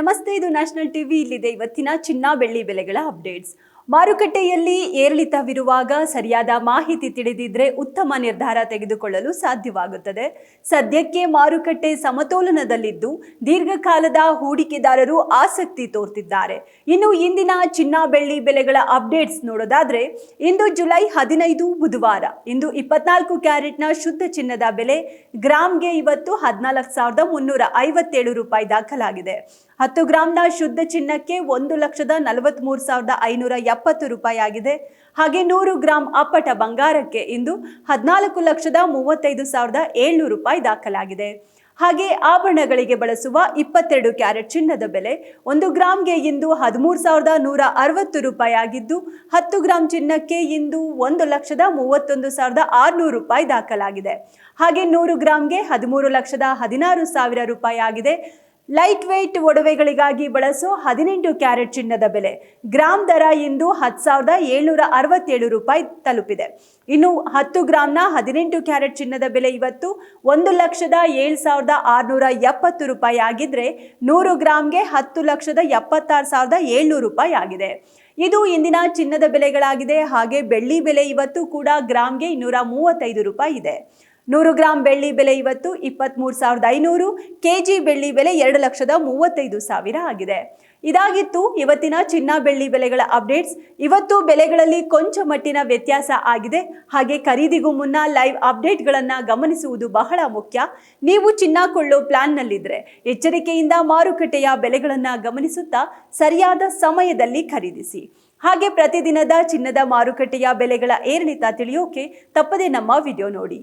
ನಮಸ್ತೆ, ಇದು national TV. ಇಲ್ಲಿದೆ ಇವತ್ತಿನ ಚಿನ್ನ ಬೆಳ್ಳಿ ಬೆಲೆಗಳ ಅಪ್ಡೇಟ್ಸ್. ಮಾರುಕಟ್ಟೆಯಲ್ಲಿ ಏರಿಳಿತವಿರುವಾಗ ಸರಿಯಾದ ಮಾಹಿತಿ ತಿಳಿದಿದ್ರೆ ಉತ್ತಮ ನಿರ್ಧಾರ ತೆಗೆದುಕೊಳ್ಳಲು ಸಾಧ್ಯವಾಗುತ್ತದೆ. ಸದ್ಯಕ್ಕೆ ಮಾರುಕಟ್ಟೆ ಸಮತೋಲನದಲ್ಲಿದ್ದು ದೀರ್ಘಕಾಲದ ಹೂಡಿಕೆದಾರರು ಆಸಕ್ತಿ ತೋರ್ತಿದ್ದಾರೆ. ಇನ್ನು ಇಂದಿನ ಚಿನ್ನ ಬೆಳ್ಳಿ ಬೆಲೆಗಳ ಅಪ್ಡೇಟ್ಸ್ ನೋಡೋದಾದ್ರೆ, ಇಂದು ಜುಲೈ 15 ಬುಧವಾರ. ಇಂದು 24 ಕ್ಯಾರೆಟ್ನ ಶುದ್ಧ ಚಿನ್ನದ ಬೆಲೆ ಗ್ರಾಮ್ಗೆ ಇವತ್ತು 14,357 ರೂಪಾಯಿ ದಾಖಲಾಗಿದೆ. 10 ಗ್ರಾಂನ ಶುದ್ಧ ಚಿನ್ನಕ್ಕೆ 1,43,570 ರೂಪಾಯಿ ಆಗಿದೆ. ಹಾಗೆ 100 ಗ್ರಾಂ ಅಪ್ಪಟ ಬಂಗಾರಕ್ಕೆ ಇಂದು 14,35,700 ರೂಪಾಯಿ ದಾಖಲಾಗಿದೆ. ಹಾಗೆ ಆಭರಣಗಳಿಗೆ ಬಳಸುವ 22 ಕ್ಯಾರೆಟ್ ಚಿನ್ನದ ಬೆಲೆ 1 ಗ್ರಾಂಗೆ ಇಂದು 13,160 ರೂಪಾಯಿ ಆಗಿದ್ದು, 10 ಗ್ರಾಂ ಚಿನ್ನಕ್ಕೆ ಇಂದು 1,31,600 ರೂಪಾಯಿ ದಾಖಲಾಗಿದೆ. ಹಾಗೆ 100 ಗ್ರಾಂಗೆ 13,16,000 ರೂಪಾಯಿ ಆಗಿದೆ. ಲೈಟ್ ವೇಟ್ ಒಡವೆಗಳಿಗಾಗಿ ಬಳಸೋ 18 ಕ್ಯಾರೆಟ್ ಚಿನ್ನದ ಬೆಲೆ ಗ್ರಾಮ್ ದರ ಇಂದು 10,767 ರೂಪಾಯಿ ತಲುಪಿದೆ. ಇನ್ನು 10 ಗ್ರಾಂನ 18 ಕ್ಯಾರೆಟ್ ಚಿನ್ನದ ಬೆಲೆ ಇವತ್ತು 1,07,670 ರೂಪಾಯಿ ಆಗಿದ್ರೆ, 100 ಗ್ರಾಂಗೆ 10,76,700 ರೂಪಾಯಿ ಆಗಿದೆ. ಇದು ಇಂದಿನ ಚಿನ್ನದ ಬೆಲೆಗಳಾಗಿದೆ. ಹಾಗೆ ಬೆಳ್ಳಿ ಬೆಲೆ ಇವತ್ತು ಕೂಡ ಗ್ರಾಮ್ಗೆ 235 ರೂಪಾಯಿ ಇದೆ. 100 ಗ್ರಾಂ ಬೆಳ್ಳಿ ಬೆಲೆ ಇವತ್ತು 23,500. ಕೆಜಿ ಬೆಳ್ಳಿ ಬೆಲೆ 2,35,000 ಆಗಿದೆ. ಇದಾಗಿತ್ತು ಇವತ್ತಿನ ಚಿನ್ನ ಬೆಳ್ಳಿ ಬೆಲೆಗಳ ಅಪ್ಡೇಟ್ಸ್. ಇವತ್ತು ಬೆಲೆಗಳಲ್ಲಿ ಕೊಂಚ ಮಟ್ಟಿನ ವ್ಯತ್ಯಾಸ ಆಗಿದೆ. ಹಾಗೆ ಖರೀದಿಗೂ ಮುನ್ನ ಲೈವ್ ಅಪ್ಡೇಟ್ಗಳನ್ನು ಗಮನಿಸುವುದು ಬಹಳ ಮುಖ್ಯ. ನೀವು ಚಿನ್ನ ಕೊಳ್ಳೋ ಪ್ಲಾನ್ನಲ್ಲಿದ್ದರೆ ಎಚ್ಚರಿಕೆಯಿಂದ ಮಾರುಕಟ್ಟೆಯ ಬೆಲೆಗಳನ್ನು ಗಮನಿಸುತ್ತಾ ಸರಿಯಾದ ಸಮಯದಲ್ಲಿ ಖರೀದಿಸಿ. ಹಾಗೆ ಪ್ರತಿದಿನದ ಚಿನ್ನದ ಮಾರುಕಟ್ಟೆಯ ಬೆಲೆಗಳ ಏರಿಳಿತ ತಿಳಿಯೋಕೆ ತಪ್ಪದೆ ನಮ್ಮ ವಿಡಿಯೋ ನೋಡಿ.